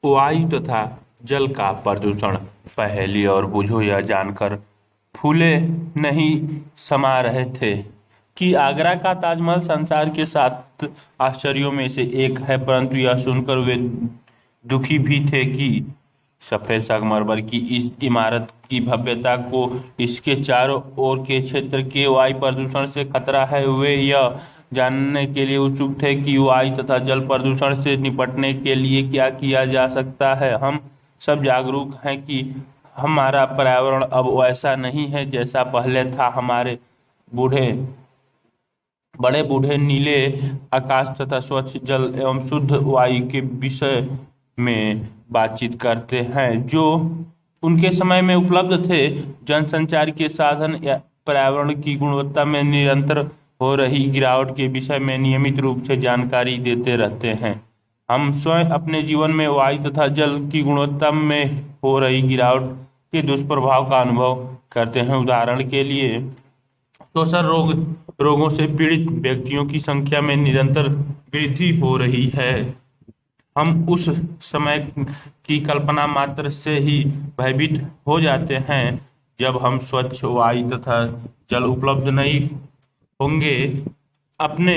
वायु तथा जल का प्रदूषण। पहेली और बूझो यह जानकर फूले नहीं समा रहे थे कि आगरा का ताजमहल संसार के 7 आश्चर्यों में से एक है, परंतु यह सुनकर वे दुखी भी थे कि सफेद संगमरमर की इस इमारत की भव्यता को इसके चारों ओर के क्षेत्र के वायु प्रदूषण से खतरा है। वे यह जानने के लिए उत्सुक थे कि वायु तथा जल प्रदूषण से निपटने के लिए क्या किया जा सकता है। हम सब जागरूक हैं कि हमारा पर्यावरण अब वैसा नहीं है जैसा पहले था। हमारे बूढ़े बड़े बूढ़े नीले आकाश तथा स्वच्छ जल एवं शुद्ध वायु के विषय में बातचीत करते हैं जो उनके समय में उपलब्ध थे। जनसंचार के साधन या पर्यावरण की गुणवत्ता में निरंतर हो रही गिरावट के विषय में नियमित रूप से जानकारी देते रहते हैं। हम स्वयं अपने जीवन में वायु तथा जल की गुणवत्ता में हो रही गिरावट के दुष्प्रभाव का अनुभव करते हैं। उदाहरण के लिए श्वसन रोगों से पीड़ित व्यक्तियों की संख्या में निरंतर वृद्धि हो रही है। हम उस समय की कल्पना मात्र से ही भयभीत हो जाते हैं जब हम स्वच्छ वायु तथा जल उपलब्ध नहीं होंगे। अपने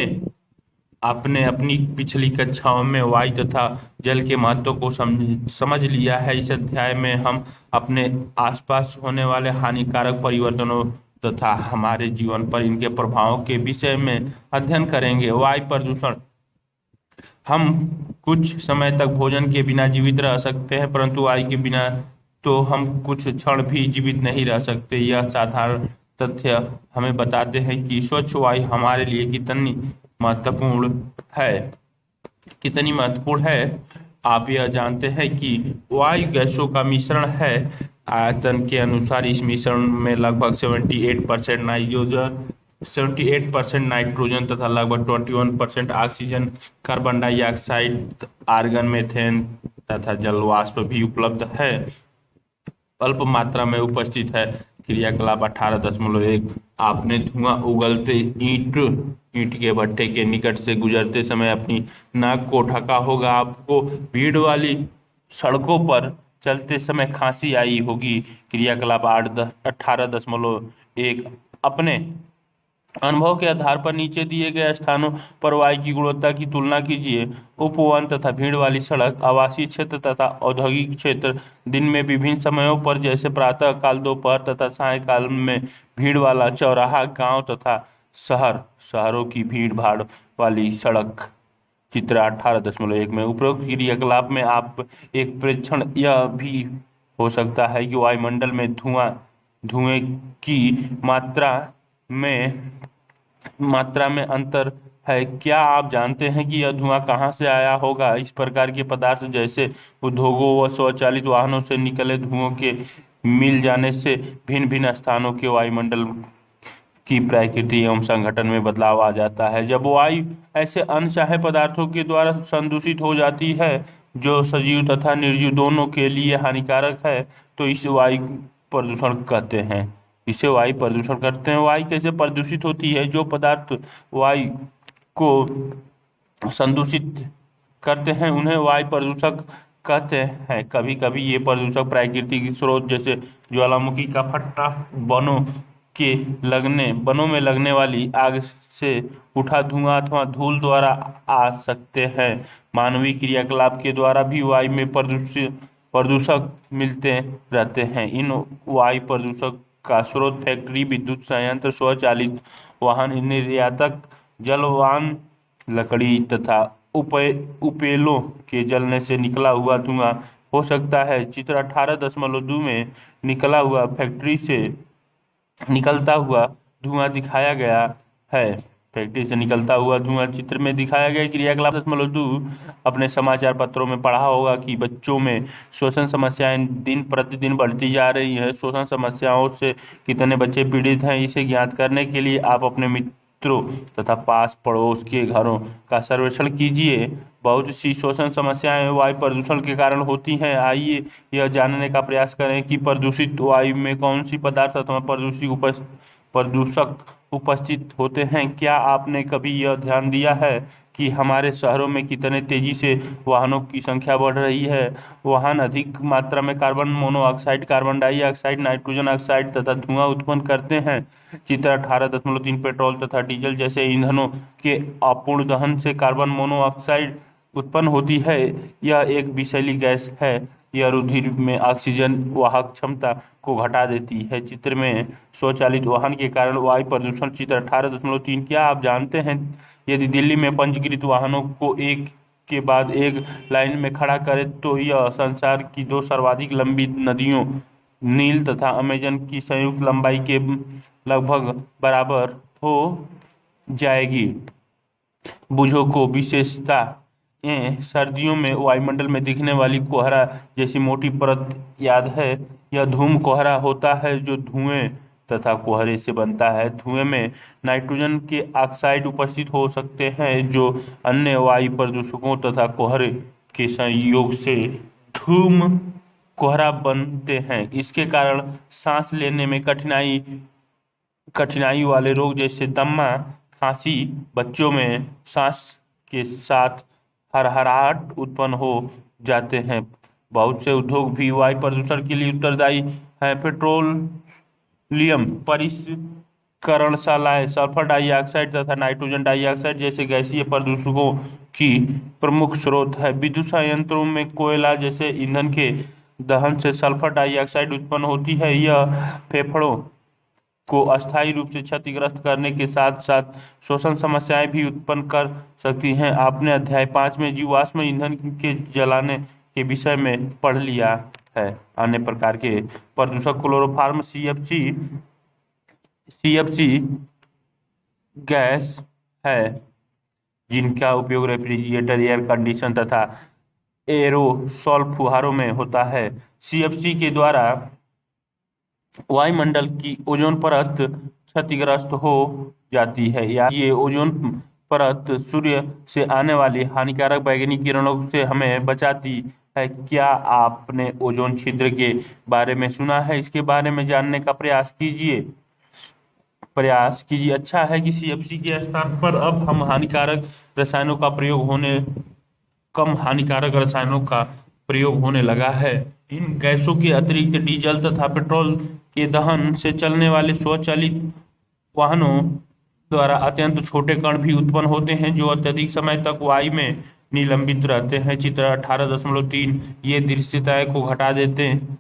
आपने अपनी पिछली कक्षाओं में वायु तथा जल के महत्व को समझ लिया है। इस अध्याय में हम अपने आसपास होने वाले हानिकारक परिवर्तनों तथा हमारे जीवन पर इनके प्रभावों के विषय में अध्ययन करेंगे। वायु प्रदूषण। हम कुछ समय तक भोजन के बिना जीवित रह सकते हैं, परंतु वायु के बिना तो हम कुछ क्षण भी जीवित नहीं रह सकते। यह साधारण तथ्य हमें बताते हैं कि स्वच्छ वायु हमारे लिए कितनी महत्वपूर्ण है। आप यह जानते हैं कि वायु गैसों का मिश्रण है। आयतन के अनुसार इस मिश्रण में लगभग 78% नाइट्रोजन तथा लगभग 21% oxygen, carbon dioxide, argon, methane तथा जल वाष्प भी उपलब्ध है। अल्प मात्रा में उपस्थित है। क्रियाकलाप 18.1। आपने धुआं उगलते ईंट के भट्ठे के निकट से गुजरते समय अपनी नाक को ढका होगा। आपको भीड़ वाली सड़कों पर चलते समय खांसी आई होगी। क्रियाकलाप 18.1। अपने अनुभव के आधार पर नीचे दिए गए स्थानों पर वायु की गुणवत्ता की तुलना कीजिए। उपवन तथा भीड़ वाली सड़क, आवासीय क्षेत्र तथा औद्योगिक क्षेत्र। दिन में विभिन्न समयों पर जैसे प्रातः काल, दोपहर तथा सायंकाल में भीड़ वाला चौराहा। गांव तथा शहरों की भीड़ भाड़ वाली सड़क। चित्र 18.1 में उपरोक्त क्रियाकलाप में आप एक प्रेक्षण यह भी हो सकता है कि वायुमंडल में धुएं की मात्रा में अंतर है। क्या आप जानते हैं कि यह धुआं कहाँ से आया होगा? इस प्रकार के पदार्थ जैसे उद्योगों व स्वचालित वाहनों से निकले धुओं के मिल जाने से भिन्न भिन्न स्थानों के वायुमंडल की प्रकृति एवं संगठन में बदलाव आ जाता है। जब वायु ऐसे अनचाहे पदार्थों के द्वारा संदूषित हो जाती है जो सजीव तथा निर्जीव दोनों के लिए हानिकारक है, तो इसे वायु प्रदूषण कहते हैं। वायु कैसे प्रदूषित होती है? जो पदार्थ वायु को संदूषित करते हैं उन्हें वायु प्रदूषक कहते हैं। कभी कभी ये प्रदूषक प्राकृतिक स्रोत जैसे ज्वालामुखी का फटना, बनों में लगने वाली आग से उठा धुआं अथवा धूल द्वारा आ सकते हैं। मानवीय क्रियाकलाप के द्वारा भी वायु में प्रदूषक मिलते रहते हैं। इन वायु प्रदूषक का स्रोत फैक्ट्री, विद्युत संयंत्र, स्वचालित वाहन, निर्यातक, जलवान, लकड़ी तथा उपेलों के जलने से निकला हुआ धुआं हो सकता है। चित्र 18.2 में निकला हुआ फैक्ट्री से निकलता हुआ धुआं दिखाया गया है। फैक्ट्री से निकलता हुआ धुआं चित्र में दिखाया गया। क्रियाकलाप 2 अपने समाचार पत्रों में पढ़ा होगा कि बच्चों में श्वसन समस्याएं दिन प्रतिदिन बढ़ती जा रही है। श्वसन समस्याओं से कितने बच्चे पीड़ित हैं, इसे ज्ञात करने के लिए आप अपने मित्रों तथा पास पड़ोस के घरों का सर्वेक्षण कीजिए। बहुत सी श्वसन समस्याएं वायु प्रदूषण के कारण होती हैं। आइए यह जानने का प्रयास करें कि प्रदूषित वायु में कौन सी पदार्थ अथवा प्रदूषक उपस्थित होते हैं। क्या आपने कभी यह ध्यान दिया है कि हमारे शहरों में कितने तेजी से वाहनों की संख्या बढ़ रही है। वाहन अधिक मात्रा में carbon monoxide, carbon dioxide, nitrogen oxide तथा धुआं उत्पन्न करते हैं। चित्र 18.3 पेट्रोल तथा डीजल जैसे ईंधनों के अपूर्ण दहन से कार्बन मोनोऑक्साइड उत्पन्न होती है। यह एक विषैली गैस है। यह रुधिर में ऑक्सीजन वाहक क्षमता को घटा देती है। चित्र में स्वचालित वाहन के कारण वायु प्रदूषण। चित्र 18.3 क्या आप जानते हैं यदि दिल्ली में पंजीकृत वाहनों को एक के बाद एक लाइन में खड़ा करें तो यह संसार की दो सर्वाधिक लंबी नदियों नील तथा अमेजन की संयुक्त लंबाई के लगभग बराबर हो जाएगी। बुझो को विशेषता सर्दियों में वायुमंडल में दिखने वाली कोहरा जैसी मोटी परत याद है। यह धूम कोहरा होता है जो धुएं तथा कोहरे से बनता है। धुएं में नाइट्रोजन के ऑक्साइड उपस्थित हो सकते हैं जो अन्य वायु प्रदूषकों तथा कोहरे के संयोग से धूम कोहरा बनते हैं। इसके कारण सांस लेने में कठिनाई वाले रोग जैसे दमा, खांसी, बच्चों में सांस के साथ हरहराहट उत्पन्न हो जाते हैं। बहुत से उद्योग भी वायु प्रदूषण के लिए उत्तरदायी हैं। पेट्रोलियम परिष्करणशालाएं सल्फर डाइऑक्साइड तथा नाइट्रोजन डाइऑक्साइड जैसे गैसीय प्रदूषकों की प्रमुख स्रोत है। विद्युत संयंत्रों में कोयला जैसे ईंधन के दहन से सल्फर डाइऑक्साइड उत्पन्न होती है। यह फेफड़ों को अस्थायी रूप से क्षतिग्रस्त करने के साथ साथ श्वसन समस्याएं भी उत्पन्न कर सकती हैं। आपने अध्याय 5 में जीवाश्म ईंधन के जलाने के विषय में पढ़ लिया है। अन्य प्रकार के प्रदूषक क्लोरोफॉर्म सीएफसी गैस है जिनका उपयोग रेफ्रिजरेटर, एयर कंडीशन तथा एरोसोल फुहारों में होता है। सीएफसी के द्वारा वायुमंडल की ओजोन परत क्षतिग्रस्त हो जाती है या ये ओजोन परत सूर्य से आने वाली हानिकारक बैंगनी किरणों से हमें बचाती है। क्या आपने ओजोन छिद्र के बारे में सुना है? इसके बारे में जानने का प्रयास कीजिए। अच्छा है कि सीएफसी के स्थान पर अब हम कम हानिकारक रसायनों का प्रयोग होने लगा है। इन गैसों के अतिरिक्त डीजल तथा पेट्रोल के दहन से चलने वाले स्वचालित वाहनों द्वारा अत्यंत छोटे कण भी उत्पन्न होते हैं जो अत्यधिक समय तक वायु में निलंबित रहते हैं। चित्र 18.3 ये दृश्यताएं को घटा देते हैं।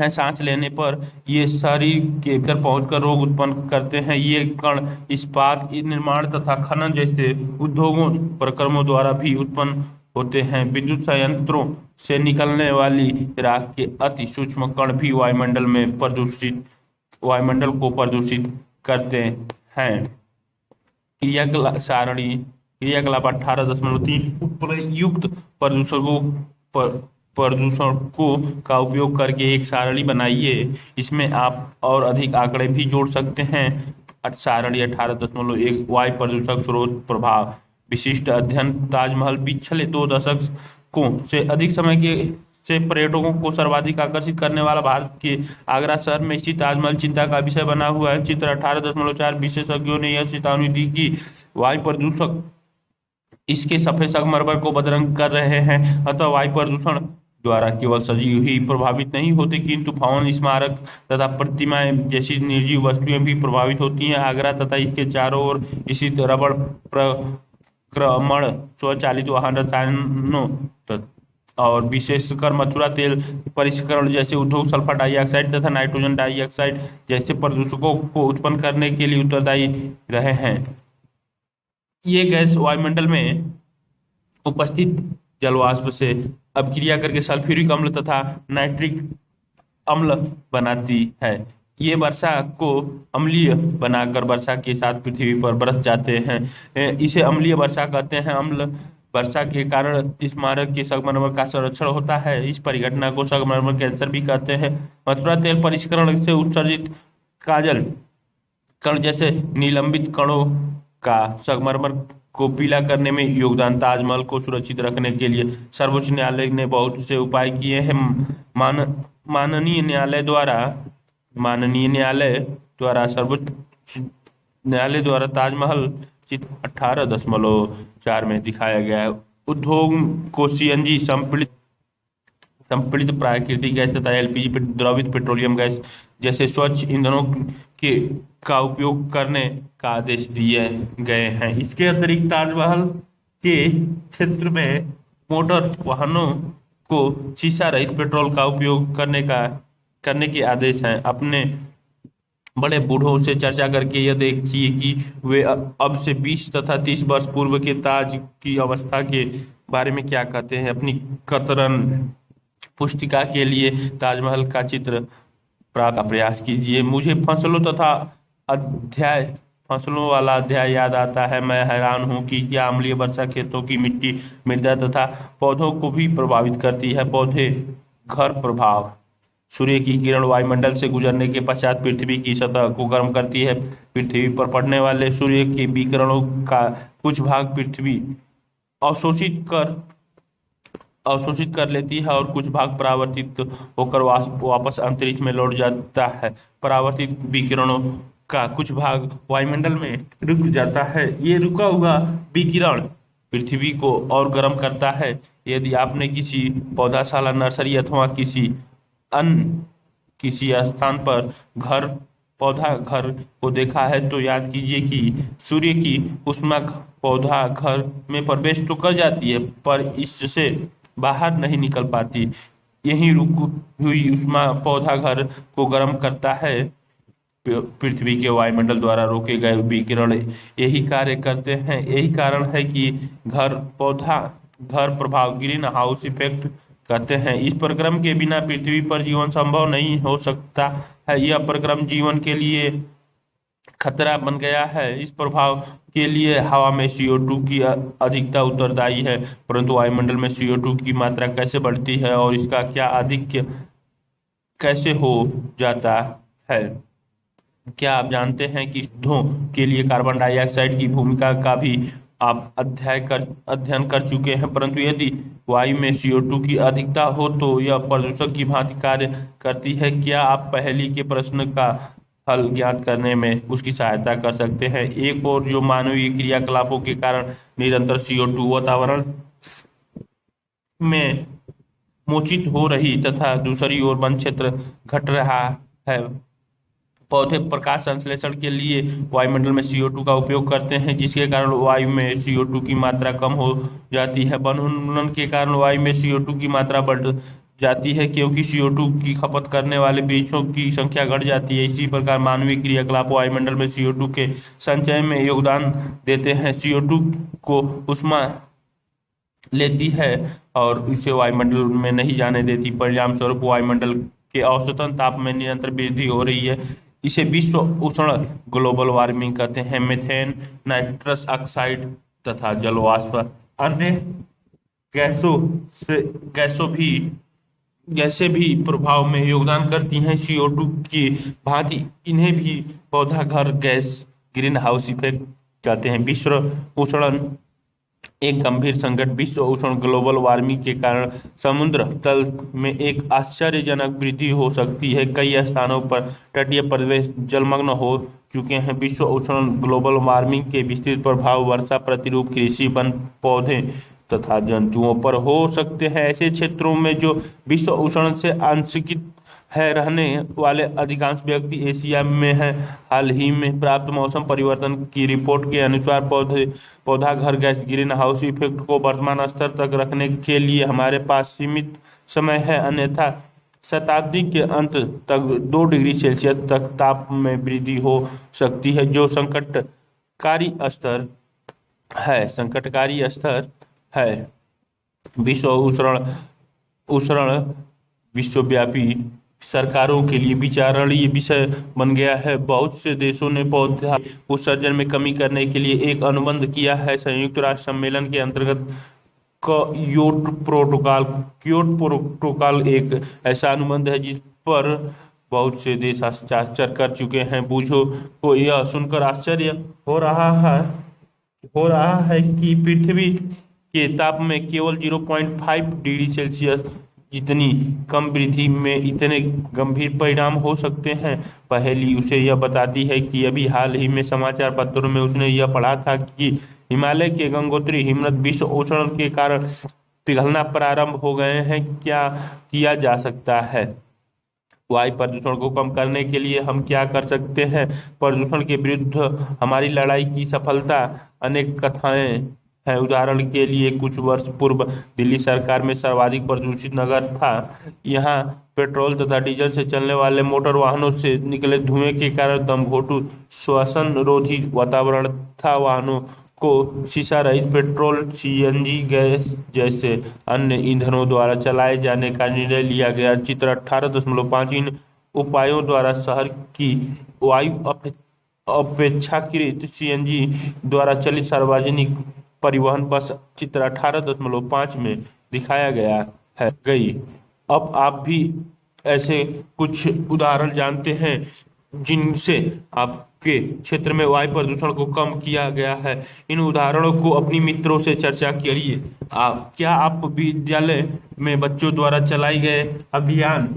सांस लेने पर ये शरीर के भीतर पहुंचकर रोग उत्पन्न करते हैं। ये कण इस्पात निर्माण तथा खनन जैसे उद्योगों प्रक्रमों द्वारा भी उत्पन्न होते हैं। विद्युत संयंत्रों से निकलने वाली राख के अति सूक्ष्म कण भी वायुमंडल को प्रदूषित करते हैं। क्रियाकलाप 18.3 उपयुक्त प्रदूषकों का उपयोग करके एक सारणी बनाइए। इसमें आप और अधिक आंकड़े भी जोड़ सकते हैं। सारणी 18.1 वायु प्रदूषक स्रोत प्रभाव विशिष्ट अध्ययन। ताजमहल पिछले 2 दशकों से अधिक समय से पर्यटकों को सर्वाधिक आकर्षित करने वाला भारत के आगरा शहर में स्थित ताजमहल चिंता का विषय बना हुआ है। चित्र 18.4 विशेषज्ञों ने यह चेतावनी दी कि वायु प्रदूषक इसके सफेद संगमरमर को बदरंग कर रहे हैं। अतः वायु प्रदूषण द्वारा केवल सजीव ही प्रभावित नहीं होते किंतु भवन, स्मारक तथा प्रतिमाएं जैसी निर्जीव वस्तुएं भी प्रभावित होती हैं। आगरा तथा इसके चारों ओर स्थित रबड़ प्रक्रमण, स्वचालित वाहन, रसायनों और विशेषकर मथुरा तेल परिष्करण जैसे उद्योग सल्फर डाइऑक्साइड तथा नाइट्रोजन डाइऑक्साइड जैसे प्रदूषकों को उत्पन्न करने के लिए उत्तरदायी रहे हैं। ये गैस वायुमंडल में उपस्थित जलवाष्प से अभिक्रिया करके सल्फ्यूरिक अम्ल तथा नाइट्रिक अम्ल बनाती है। ये वर्षा को अम्लीय बनाकर वर्षा के साथ पृथ्वी पर बरस जाते हैं। इसे अम्लीय वर्षा कहते हैं। अम्ल वर्षा के कारण स्मारक के संगमरमर का संरक्षण होता है। इस परिघटना को संगमरमर कैंसर भी कहते हैं। मथुरा तेल परिष्करण से उत्सर्जित काजल कण जैसे निलंबित कणों का संगमरमर को पीला करने में योगदान। ताजमहल को सुरक्षित रखने के लिए सर्वोच्च न्यायालय ने बहुत से उपाय किए हैं। माननीय न्यायालय द्वारा सर्वोच्च न्यायालय द्वारा ताजमहल चित्र 18.4 में दिखाया गया है। उद्योग को सीएनजी संपीड़ित प्राकृतिक गैस तथा एलपीजी द्रवित पेट्रोलियम गैस जैसे स्वच्छ ईंधनों के का उपयोग करने का आदेश दिए गए हैं। इसके अतिरिक्त ताजमहल के क्षेत्र में मोटर वाहनों को शीशा रहित पेट्रोल का उपयोग करने के आदेश हैं। अपने बड़े बूढ़ों से चर्चा करके यह देखिए कि वे अब से 20 तथा 30 वर्ष पूर्व के ताज की अवस्था के बारे में क्या कहते हैं। अपनी कतरन पुस्तिका के लिए ताजमहल का चित्र प्राप्त का प्रयास कीजिए। मुझे फसलों वाला अध्याय याद आता है। मैं हैरान हूँ कि क्या अम्लीय वर्षा खेतों की मिट्टी, मृदा तथा पौधों को भी प्रभावित करती है। पौधे घर प्रभाव। सूर्य की किरण वायुमंडल से गुजरने के पश्चात पृथ्वी की सतह को गर्म करती है। पृथ्वी पर पड़ने वाले सूर्य के विकिरणों का कुछ भाग पृथ्वी अवशोषित कर लेती है और कुछ भाग परावर्तित होकर वापस अंतरिक्ष में लौट जाता है। परावर्तित विकिरणों का कुछ भाग वायुमंडल में रुक जाता है। ये रुका हुआ विकिरण पृथ्वी को और गर्म करता है। यदि आपने किसी पौधाशाला, नर्सरी अथवा किसी स्थान पर पौधा घर को देखा है तो याद कीजिए कि सूर्य की ऊष्मा पौधा घर में प्रवेश तो कर जाती है पर इससे बाहर नहीं निकल पाती। यही रुकी हुई ऊष्मा पौधा घर को गर्म करता है। पृथ्वी के वायुमंडल द्वारा रोके गए विकिरण यही कार्य करते हैं। यही कारण है कि घर प्रभाव ग्रीन हाउस इफेक्ट कहते हैं। इस प्रक्रम के बिना पृथ्वी पर जीवन संभव नहीं हो सकता है। यह प्रक्रम जीवन के लिए खतरा बन गया है। इस प्रभाव के लिए हवा में CO2 की अधिकता उत्तरदायी है, परंतु वायुमंडल में CO2 की मात्रा कैसे बढ़ती है और इसका क्या अधिक कैसे हो जाता है। क्या आप जानते हैं कि पौधों के लिए कार्बन डाइऑक्साइड की भूमिका का भी आप अध्ययन कर चुके हैं, परंतु यदि वायु में CO2 की अधिकता हो तो यह प्रदूषक की भांति कार्य करती है। क्या आप पहेली के प्रश्न का हल ज्ञात करने में उसकी सहायता कर सकते हैं। एक और जो मानवीय क्रियाकलापों के कारण निरंतर CO2 वातावरण में मोचित हो रही तथा दूसरी ओर वन क्षेत्र घट रहा है। पौधे प्रकाश संश्लेषण के लिए वायुमंडल में CO2 का उपयोग करते हैं, जिसके कारण वायु में CO2 की मात्रा कम हो जाती है। वन उन्मूलन के कारण वायु में CO2 की मात्रा बढ़ जाती है, क्योंकि CO2 की खपत करने वाले वृक्षों की संख्या घट जाती है। इसी प्रकार मानवीय क्रियाकलाप वायुमंडल में CO2 के संचय में योगदान देते हैं। CO2 को ऊष्मा लेती है और इसे वायुमंडल में नहीं जाने देती। परिणाम स्वरूप वायुमंडल के औसतन ताप में निरंतर वृद्धि हो रही है। इसे विश्व उष्ण ग्लोबल वार्मिंग कहते हैं। मीथेन, नाइट्रस ऑक्साइड तथा जलवाष्प अन्य गैसें भी प्रभाव में योगदान करती हैं। CO2 की भांति इन्हें भी पौधा घर गैस ग्रीन हाउस इफेक्ट कहते हैं। विश्व उष्णन एक गंभीर संकट। विश्व उष्ण ग्लोबल वार्मिंग के कारण समुद्र तल में एक आश्चर्यजनक वृद्धि हो सकती है। कई स्थानों पर तटीय प्रदेश जलमग्न हो चुके हैं। विश्व उष्ण ग्लोबल वार्मिंग के विस्तृत प्रभाव वर्षा प्रतिरूप कृषि, वन, पौधे तथा जंतुओं पर हो सकते हैं। ऐसे क्षेत्रों में जो विश्व उष्ण से आंशिक है रहने वाले अधिकांश व्यक्ति एशिया में हैं। हाल ही में प्राप्त मौसम परिवर्तन की रिपोर्ट के अनुसार पौधा घर गैस ग्रीन हाउस इफेक्ट को वर्तमान स्तर तक रखने के लिए हमारे पास सीमित समय है, अन्यथा शताब्दी के अंत तक 2 डिग्री सेल्सियस तक ताप में वृद्धि हो सकती है, जो संकटकारी स्तर है। विश्व उष्ण विश्वव्यापी सरकारों के लिए विचारणीय विषय बन गया है। बहुत से देशों ने पौधा उत्सर्जन में कमी करने के लिए एक अनुबंध किया है। संयुक्त राष्ट्र सम्मेलन के अंतर्गत क्योटो प्रोटोकॉल एक ऐसा अनुबंध है जिस पर बहुत से देश हस्ताक्षर कर चुके हैं। बूझो को यह सुनकर आश्चर्य हो रहा है कि पृथ्वी के ताप में केवल 0.5 डिग्री सेल्सियस जितनी कम वृद्धि में इतने गंभीर परिणाम हो सकते हैं। पहेली उसे यह बताती है कि अभी हाल ही में समाचार पत्रों में उसने यह पढ़ा था कि हिमालय के गंगोत्री हिमनद विश्व उष्ण के कारण पिघलना प्रारंभ हो गए हैं। क्या किया जा सकता है? वायु प्रदूषण को कम करने के लिए हम क्या कर सकते हैं? प्रदूषण के विरुद्ध हमारी लड़ाई की सफलता अनेक कथाएं हैं। उदाहरण के लिए कुछ वर्ष पूर्व दिल्ली सरकार में सर्वाधिक प्रदूषित नगर था। यहाँ पेट्रोल तथा डीजल से चलने वाले मोटर वाहनों से निकले धुएं के कारण दमघोटू श्वसन रोधी वातावरण था। वाहनों को शीशा रहित पेट्रोल, सीएनजी गैस जैसे अन्य ईंधनों द्वारा चलाए जाने का निर्णय लिया गया। चित्र 18.5 इन उपायों द्वारा शहर की वायु अपेक्षाकृत सीएनजी द्वारा चलित सार्वजनिक परिवहन बस चित्र 18.5 में दिखाया गया है गई। अब आप भी ऐसे कुछ उदाहरण जानते हैं जिनसे आपके क्षेत्र में वायु प्रदूषण को कम किया गया है? इन उदाहरणों को अपनी मित्रों से चर्चा करिए। क्या आप विद्यालय में बच्चों द्वारा चलाए गए अभियान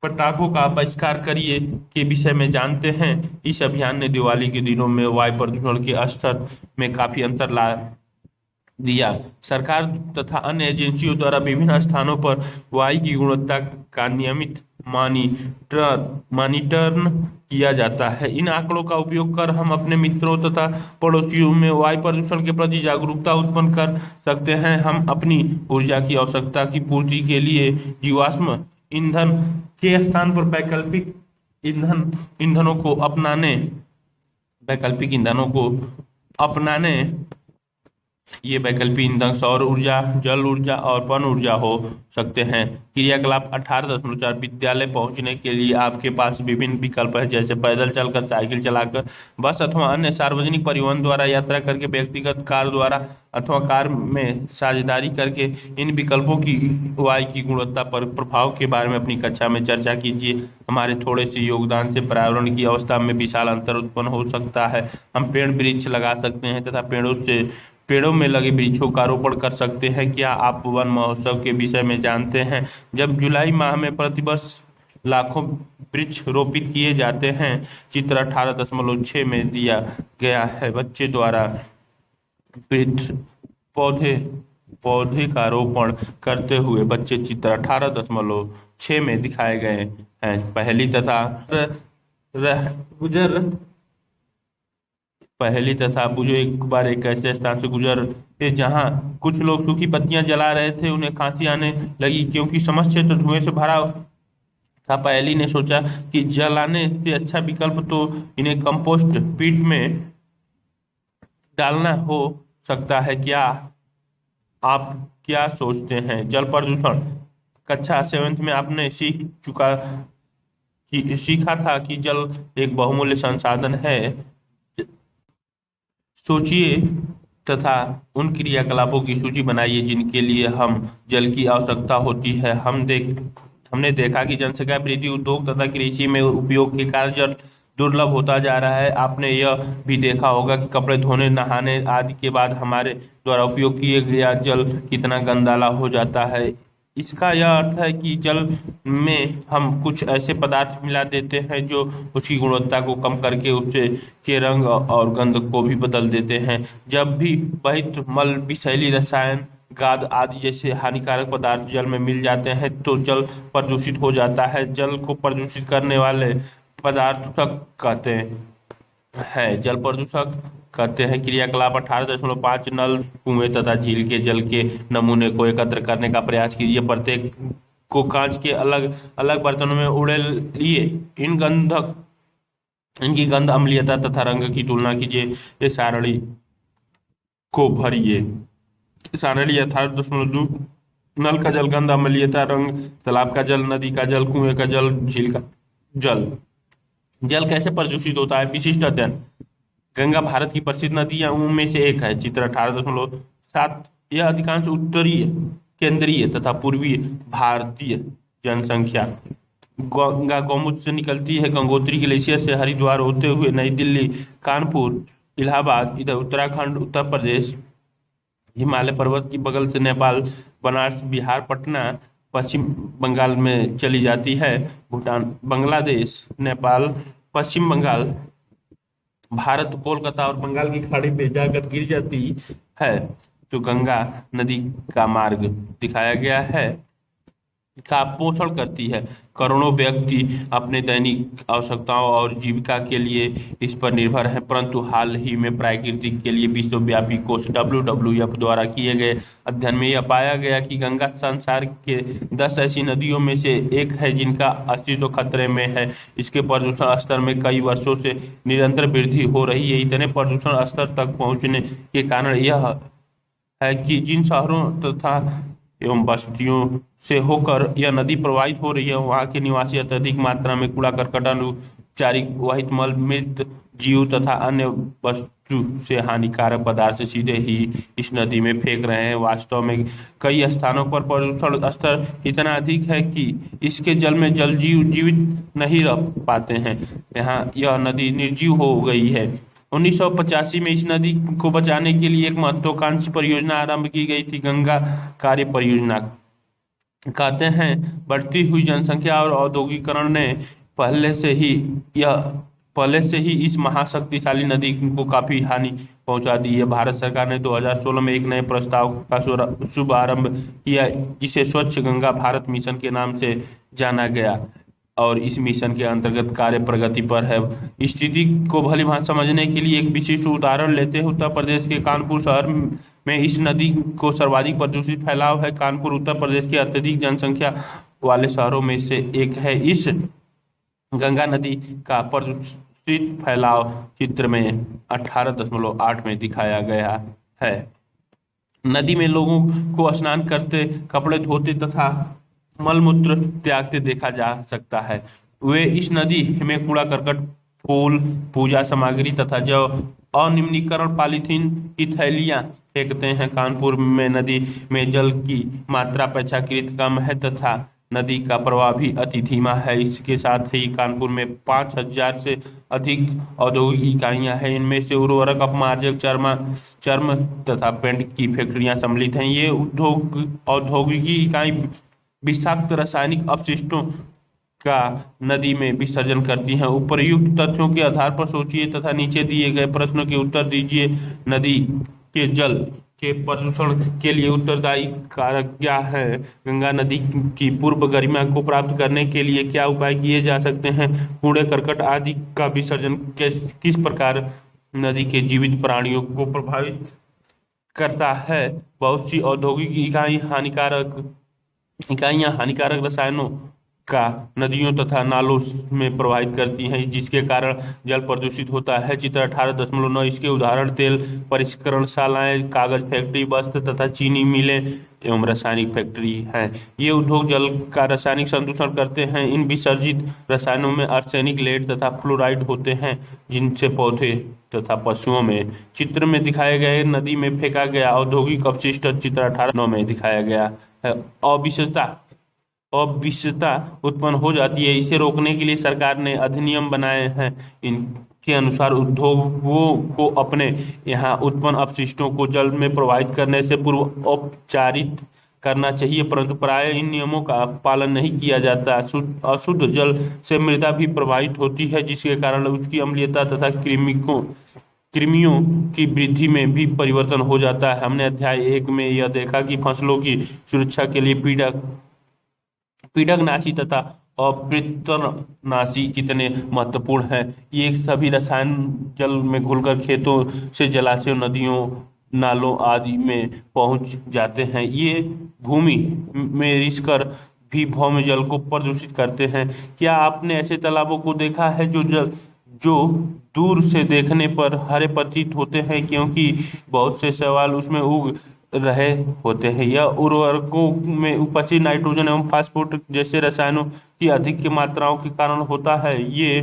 पटाखों का बहिष्कार करिए के विषय में जानते हैं? इस अभियान ने दिवाली के दिनों में वायु प्रदूषण के स्तर में काफी अंतर ला दिया। सरकार तथा अन्य एजेंसियों द्वारा विभिन्न स्थानों पर वायु की गुणवत्ता का नियमित मॉनिटरिंग किया जाता है। इन आंकड़ों का उपयोग कर हम अपने मित्रों तथा पड़ोसियों में वायु प्रदूषण के प्रति जागरूकता उत्पन्न कर सकते हैं। हम अपनी ऊर्जा की आवश्यकता की पूर्ति के लिए जीवाश्म ईंधन के स्थान पर वैकल्पिक ईंधनों को अपनाने ये वैकल्पिक ईंधन सौर ऊर्जा, जल ऊर्जा और पवन ऊर्जा हो सकते हैं। क्रियाकलाप 18.4 विद्यालय पहुंचने के लिए आपके पास विभिन्न विकल्प हैं, जैसे पैदल चलकर, साइकिल चलाकर, बस अथवा अन्य सार्वजनिक परिवहन द्वारा यात्रा करके, व्यक्तिगत कार द्वारा अथवा कार में साझेदारी करके। इन विकल्पों की वायु की गुणवत्ता पर प्रभाव के बारे में अपनी कक्षा में चर्चा कीजिए। हमारे थोड़े से योगदान से पर्यावरण की अवस्था में विशाल अंतर उत्पन्न हो सकता है। हम पेड़ वृक्ष लगा सकते हैं तथा पेड़ों में लगे वृक्षों का रोपण कर सकते हैं। क्या आप वन महोत्सव के विषय में जानते हैं? जब जुलाई माह में प्रतिवर्ष लाखों वृक्ष रोपित किए जाते हैं। चित्र 18.6 में दिया गया है। बच्चे द्वारा वृक्ष पौधे का रोपण करते हुए बच्चे चित्र 18.6 में दिखाए गए हैं। पहेली तथा बुझो एक बार एक ऐसे स्थान से गुजरे जहां कुछ लोग सूखी पत्तियां जला रहे थे। उन्हें खांसी आने लगी क्योंकि समस्त क्षेत्र धुएं से भरा था। पहेली ने सोचा कि जलाने से अच्छा विकल्प तो इन्हें कंपोस्ट पीट में डालना हो सकता है। क्या आप क्या सोचते हैं? जल प्रदूषण कक्षा 7 में आपने सीखा था कि जल एक बहुमूल्य संसाधन है। सोचिए तथा उन क्रियाकलापों की सूची बनाइए जिनके लिए हम जल की आवश्यकता होती है। हमने देखा कि जनसंख्या वृद्धि, उद्योग तथा कृषि में उपयोग के कारण जल दुर्लभ होता जा रहा है। आपने यह भी देखा होगा कि कपड़े धोने, नहाने आदि के बाद हमारे द्वारा उपयोग किए गया जल कितना गंदाला हो जाता है। इसका यह अर्थ है कि जल में हम कुछ ऐसे पदार्थ मिला देते हैं जो उसकी गुणवत्ता को कम करके उससे के रंग और गंध को भी बदल देते हैं। जब भी बहुत मल, विषैली रसायन, गाद आदि जैसे हानिकारक पदार्थ जल में मिल जाते हैं तो जल प्रदूषित हो जाता है। जल को प्रदूषित करने वाले पदार्थक कहते हैं जल प्रदूषक कहते हैं। क्रियाकलाप 18.5 नल, कुएं तथा झील के जल के नमूने को एकत्र करने का प्रयास कीजिए। प्रत्येक को कांच के अलग अलग बर्तनों में उड़ेलिए। इनकी गंध, अम्लीयता तथा रंग की तुलना कीजिए। इस सारणी को भरिए। सारणी 18.2 नल का जल, गंध, अम्लीयता, रंग, तालाब का जल, नदी का जल, कुएं का जल, झील का जल। जल कैसे प्रदूषित होता है? विशिष्ट अध्ययन। गंगा भारत की प्रसिद्ध नदियों में से एक है। चित्र 18.7 यह अधिकांश उत्तरीय, केंद्रीय तथा पूर्वी भारतीय जनसंख्या गंगा गौमुख से निकलती है। गंगोत्री ग्लेशियर से हरिद्वार होते हुए नई दिल्ली, कानपुर, इलाहाबाद, इधर उत्तराखंड, उत्तर प्रदेश, हिमालय पर्वत की बगल से नेपाल, बनारस, बिहार, पटना पश्चिम बंगाल में चली जाती है। भूटान, बांग्लादेश, नेपाल, पश्चिम बंगाल, भारत, कोलकाता और बंगाल की खाड़ी में जाकर गिर जाती है। तो गंगा नदी का मार्ग दिखाया गया है का पोषण करती है। करोड़ों व्यक्ति अपने दैनिक आवश्यकताओं और जीविका के लिए इस पर निर्भर हैं, परंतु हाल ही में प्राकृतिक के लिए विश्वव्यापी कोष WWF द्वारा किए गए अध्ययन में यह पाया गया कि गंगा संसार के 10 ऐसी नदियों में से एक है जिनका अस्तित्व खतरे में है। इसके प्रदूषण स्तर में कई वर्षों से निरंतर वृद्धि हो रही है। इतने प्रदूषण स्तर तक पहुंचने के कारण यह है कि जिन शहरों तथा एवं बस्तियों से होकर यह नदी प्रवाहित हो रही है, वहाँ के निवासी अत्यधिक मात्रा में कूड़ा करकट, औपचारिक वहित मल, मृत जीव तथा अन्य वस्तु से हानिकारक पदार्थ सीधे ही इस नदी में फेंक रहे हैं। वास्तव में कई स्थानों पर प्रदूषण स्तर इतना अधिक है कि इसके जल में जल जीव जीवित नहीं रह पाते हैं। यहाँ यह नदी निर्जीव हो गई है। 1985 में इस नदी को बचाने के लिए एक महत्वाकांक्षी परियोजना आरंभ की गई थी, गंगा कार्य परियोजना। कहते हैं बढ़ती हुई जनसंख्या और औद्योगिकरण ने पहले से ही यह पहले से ही इस महाशक्तिशाली नदी को काफी हानि पहुंचा दी है। भारत सरकार ने 2016 में एक नए प्रस्ताव का शुभारंभ किया, जिसे स्वच्छ गंगा भारत मिशन के नाम से जाना गया और इस मिशन के अंतर्गत कार्य प्रगति पर है। स्थिति को भली भांति समझने के लिए एक विशिष्ट उदाहरण लेते हैं। उत्तर प्रदेश के कानपुर शहर में इस नदी को सर्वाधिक प्रदूषित फैलाव है। कानपुर उत्तर प्रदेश के अत्यधिक जनसंख्या वाले शहरों में से एक है। इस गंगा नदी का प्रदूषित फैलाव चित्र में 18.8 में दिखाया गया है। नदी में लोगों को स्नान करते, कपड़े धोते तथा मलमूत्र त्यागते देखा जा सकता है। वे इस नदी में कूड़ा करकट, फूल, पूजा सामग्री तथा जव अनियमितीकरण पॉलीथीन की थैलियां फेंकते हैं। कानपुर में नदी में जल की मात्रा अपेक्षाकृत कम है तथा नदी का प्रवाह भी अति धीमा है। इसके साथ ही कानपुर में 5000 से अधिक औद्योगिक इकाइयां हैं। इनमें से उर्वरक, अपमार्जक, चर्म तथा पेंट की फैक्ट्रियां सम्मिलित हैं। ये औद्योगिक इकाई विषाक्त रासायनिक अपशिष्टों का नदी में विसर्जन करती हैं। उपर्युक्त तथ्यों के आधार पर सोचिए तथा नीचे दिए गए प्रश्नों के उत्तर दीजिए। नदी के जल के प्रदूषण के लिए उत्तरदायी कारक क्या है? गंगा नदी की पूर्व गरिमा को प्राप्त करने के लिए क्या उपाय किए जा सकते हैं? कूड़े करकट आदि का विसर्जन किस प्रकार नदी के जीवित प्राणियों को प्रभावित करता है? बहुत सी औद्योगिक इकाइयां हानिकारक रसायनों का नदियों तथा नालों में प्रवाहित करती हैं, जिसके कारण जल प्रदूषित होता है। चित्र 18.9 इसके उदाहरण तेल परिष्करणशालाएं, कागज फैक्ट्री, वस्त्र तथा चीनी मिलें एवं रासायनिक फैक्ट्री हैं। ये उद्योग जल का रासायनिक संदूषण करते हैं। इन विसर्जित रसायनों में आर्सेनिक, लेड तथा फ्लोराइड होते हैं, जिनसे पौधे तथा पशुओं में चित्र में दिखाए गए नदी में फेंका गया औद्योगिक अपशिष्ट चित्र 18.9 में दिखाया गया है। अविषता उत्पन्न हो जाती है। इसे रोकने के लिए सरकार ने अधिनियम बनाए हैं। इनके अनुसार उद्योगों को अपने यहाँ उत्पन्न अपशिष्टों को जल में प्रवाहित करने से पूर्व औपचारिक करना चाहिए, परंतु प्राय इन नियमों का पालन नहीं किया जाता। अशुद्ध जल से मृदा भी प्रभावित होती है, जिसके कारण उसकी अम्लीयता तथा कृमियों की वृद्धि में भी परिवर्तन हो जाता है। हमने अध्याय 1 में यह देखा कि फसलों की सुरक्षा के लिए पीड़कनाशी तथा अपृतनाशी कितने महत्वपूर्ण हैं। ये सभी रसायन जल में घुलकर खेतों से जलाशयों, नदियों, नालों आदि में पहुंच जाते हैं। ये भूमि में रिसकर भी भौम जल को प्रदूषित करते हैं। क्या आपने ऐसे तालाबों को देखा है जो दूर से देखने पर हरे प्रतीत होते हैं, क्योंकि बहुत से शैवाल उसमें उग रहे होते हैं? यह उर्वरकों में उपस्थित नाइट्रोजन एवं फास्फोरस जैसे रसायनों की अधिक मात्राओं के कारण होता है। ये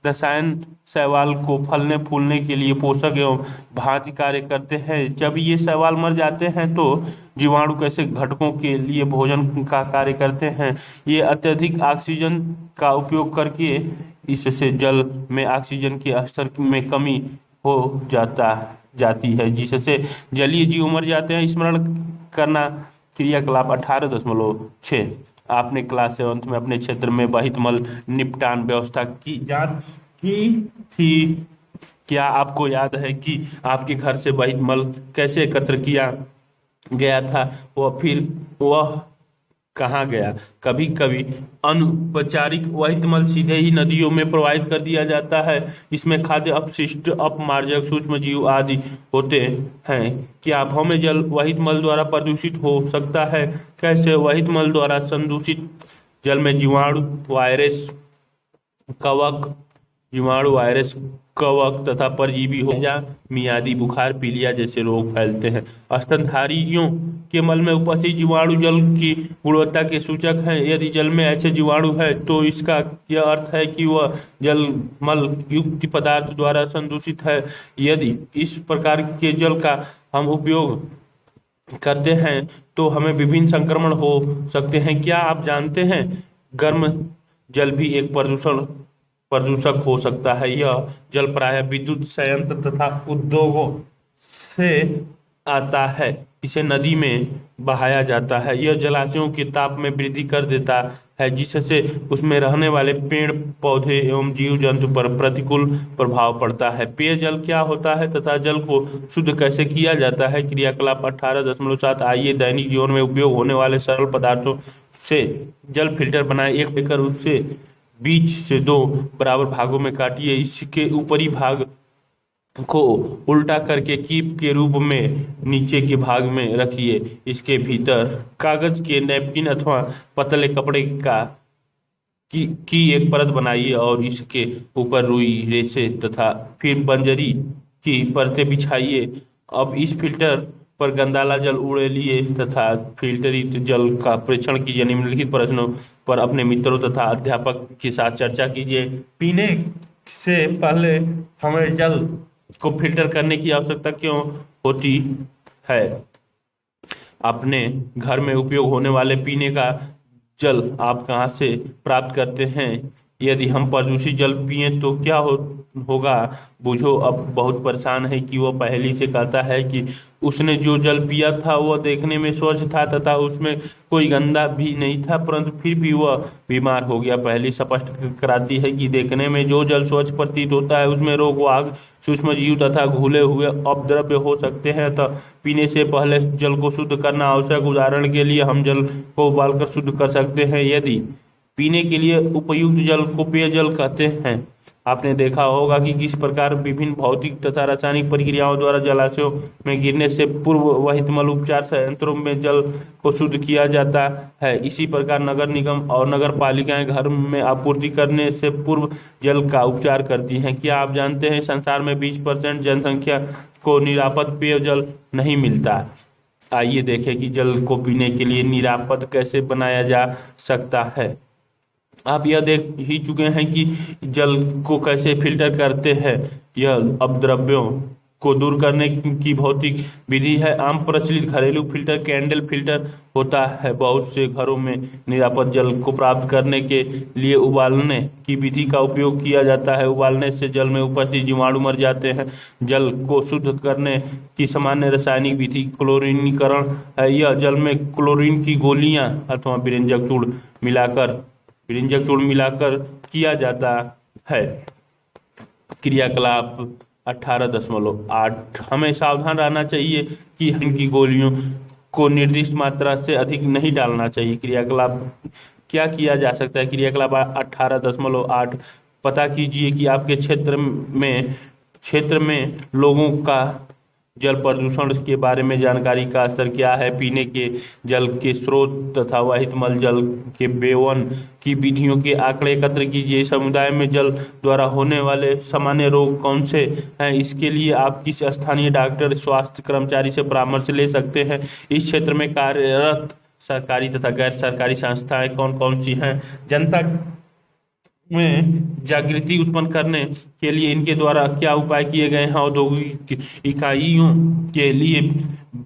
रसायन शैवाल को फलने फूलने के लिए पोषक एवं भांति कार्य करते हैं। जब ये शैवाल मर जाते हैं तो जीवाणु कैसे घटकों के लिए भोजन का कार्य करते हैं। ये अत्यधिक ऑक्सीजन का उपयोग करके इससे जल में ऑक्सीजन के स्तर में कमी हो जाती है, जिससे जलीय जीव मर जाते हैं। स्मरण करना क्रियाकलाप 18.6 आपने क्लास 7 में अपने क्षेत्र में वहित मल निपटान व्यवस्था की जांच की थी। क्या आपको याद है कि आपके घर से वहित मल कैसे एकत्र किया गया था, वह कहाँ गया? कभी कभी अनौपचारिक वहित मल सीधे ही नदियों में प्रवाहित कर दिया जाता है। इसमें खाद्य अपशिष्ट, अपमार्जक, सूक्ष्म जीव आदि होते हैं। क्या भौम जल वहित मल द्वारा प्रदूषित हो सकता है? कैसे? वहित मल द्वारा संदूषित जल में जीवाणु, वायरस, कवक तथा परजीवी हो जा मियादी बुखार, पीलिया जैसे रोग फैलते हैं। स्तनधारियों के मल में उपस्थित जीवाणु जल की गुणवत्ता के सूचक हैं। यदि जल में ऐसे जीवाणु है तो इसका यह अर्थ है कि वह जल मल युक्त पदार्थ द्वारा संदूषित है। यदि इस प्रकार के जल का हम उपयोग करते हैं तो हमें विभिन्न संक्रमण हो सकते हैं। क्या आप जानते हैं गर्म जल भी एक प्रदूषक हो सकता है? यह जल प्रायः विद्युत संयंत्र तथा उद्योगों से आता है। इसे नदी में बहाया जाता है। यह जलाशयों के ताप में वृद्धि कर देता है, जिससे उसमें रहने वाले पेड़ पौधे एवं जीव जंतु पर प्रतिकूल प्रभाव पड़ता है। पेयजल क्या होता है तथा जल को शुद्ध कैसे किया जाता है? क्रियाकलाप 18.7 आइए दैनिक जीवन में उपयोग होने वाले सरल पदार्थों से जल फिल्टर बनाए। एक लेकर उससे बीच से 2 बराबर भागों में काटिए। इसके ऊपरी भाग को उल्टा करके कीप के रूप में नीचे के भाग में रखिए। इसके भीतर कागज के नैपकिन अथवा पतले कपड़े की एक परत बनाइए और इसके ऊपर रुई, रेसे तथा फिर बंजरी की परतें बिछाइए। अब इस फिल्टर पर गंदाला जल उड़ेलिए तथा फिल्टरित जल का परीक्षण कीजिए। निम्नलिखित प्रश्नों पर अपने मित्रों तथा अध्यापक के साथ चर्चा कीजिए। पीने से पहले हमें जल को फिल्टर करने की आवश्यकता क्यों होती है? अपने घर में उपयोग होने वाले पीने का जल आप कहाँ से प्राप्त करते हैं? यदि हम प्रदूषित जल पिए तो क्या होगा? बूझो अब बहुत परेशान है कि वह पहली से कहता है कि उसने जो जल पिया था वह देखने में स्वच्छ था तथा उसमें कोई गंदा भी नहीं था, परंतु फिर भी वह बीमार हो गया। पहली स्पष्ट कराती है कि देखने में जो जल स्वच्छ प्रतीत होता है उसमें रोग, वाग, सूक्ष्म जीव तथा घुले हुए अपद्रव्य हो सकते हैं। तो पीने से पहले जल को शुद्ध करना आवश्यक। उदाहरण के लिए हम जल को उबालकर शुद्ध कर सकते हैं। यदि पीने के लिए उपयुक्त जल को पेयजल कहते हैं। आपने देखा होगा कि किस प्रकार विभिन्न भौतिक तथा रासायनिक प्रक्रियाओं द्वारा जलाशयों में गिरने से पूर्व वहित मल उपचार संयंत्रों में जल को शुद्ध किया जाता है। इसी प्रकार नगर निगम और नगर पालिकाएं घर में आपूर्ति करने से पूर्व जल का उपचार करती हैं। क्या आप जानते हैं संसार में 20% जनसंख्या को निरापद पेयजल नहीं मिलता? आइए देखें कि जल को पीने के लिए निरापद कैसे बनाया जा सकता है। आप यह देख ही चुके हैं कि जल को कैसे फिल्टर करते हैं। यह अपद्रव्यों को दूर करने की भौतिक विधि है। आम प्रचलित घरेलू फिल्टर कैंडल फिल्टर होता है। बहुत से घरों में निरापद जल को प्राप्त करने के लिए उबालने की विधि का उपयोग किया जाता है। उबालने से जल में उपस्थित जीवाणु मर जाते हैं। जल को शुद्ध करने की सामान्य रासायनिक विधि क्लोरीनीकरण है। यह जल में क्लोरीन की गोलियां अथवा विरंजक चूर्ण मिलाकर किया जाता है। क्रियाकलाप 18.8 हमें सावधान रहना चाहिए कि इनकी गोलियों को निर्दिष्ट मात्रा से अधिक नहीं डालना चाहिए। क्रियाकलाप क्या किया जा सकता है? क्रियाकलाप 18.8 पता कीजिए कि आपके क्षेत्र में लोगों का जल प्रदूषण के बारे में जानकारी का स्तर क्या है। पीने के जल के स्रोत तथा वहित मल जल के बेवन की विधियों के आंकड़े एकत्र कीजिए। समुदाय में जल द्वारा होने वाले सामान्य रोग कौन से हैं? इसके लिए आप किस स्थानीय डॉक्टर, स्वास्थ्य कर्मचारी से परामर्श ले सकते हैं? इस क्षेत्र में कार्यरत सरकारी तथा गैर सरकारी संस्थाएं कौन कौन सी हैं? जनता में जागृति उत्पन्न करने के लिए इनके द्वारा क्या उपाय किए गए हैं? औद्योगिक इकाइयों के लिए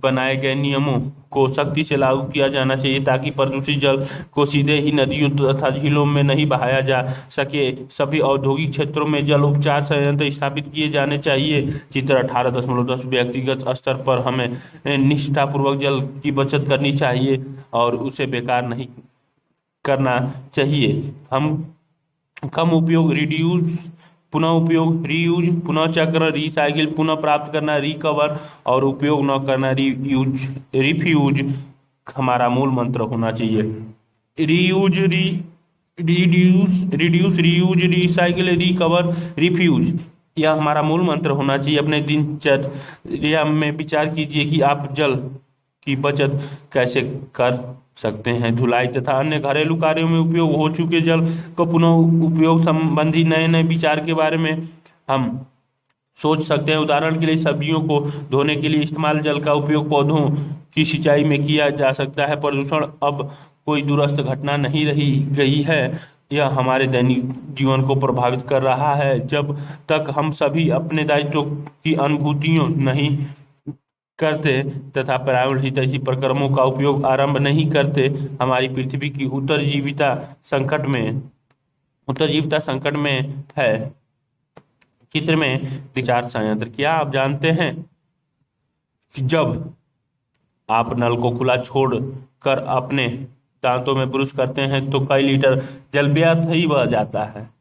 बनाए गए नियमों को सख्ती से लागू किया जाना चाहिए ताकि प्रदूषित जल को सीधे ही नदियों तथा झीलों में नहीं बहाया जा सके। सभी औद्योगिक क्षेत्रों में जल उपचार संयंत्र स्थापित किए जाने चाहिए। चित्र 18.10 व्यक्तिगत स्तर पर हमें निष्ठापूर्वक जल की बचत करनी चाहिए और उसे बेकार नहीं करना चाहिए। हम कम उपयोग, रिड्यूस पुनः उपयोग, रीयूज पुनः चक्र, रिसाइकिल पुनः प्राप्त करना, रिकवर और उपयोग न करना, रीयूज रिफ्यूज हमारा मूल मंत्र होना चाहिए। Reuse reduce reuse recycle recover refuse यह हमारा मूल मंत्र होना चाहिए। अपने दिनचर्या में विचार कीजिए कि आप जल की बचत कैसे कर सकते हैं। धुलाई तथा अन्य घरेलू कार्यों में उपयोग हो चुके जल को पुनः उपयोग संबंधी नए नए विचार के बारे में हम सोच सकते हैं। उदाहरण के लिए सब्जियों को धोने के लिए इस्तेमाल जल का उपयोग पौधों की सिंचाई में किया जा सकता है। प्रदूषण अब कोई दूरस्थ घटना नहीं रही गई है, यह हमारे दैनिक जीवन को प्रभावित कर रहा है। जब तक हम सभी अपने दायित्वों की अनुभूतियों नहीं करते तथा पर्यावरण हितैषी प्रक्रमों का उपयोग आरंभ नहीं करते, हमारी पृथ्वी की उत्तरजीविता संकट में है। चित्र में रिचार्ज संयंत्र, क्या आप जानते हैं कि जब आप नल को खुला छोड़ कर अपने दांतों में ब्रश करते हैं तो कई लीटर जल व्यर्थ ही बह जाता है।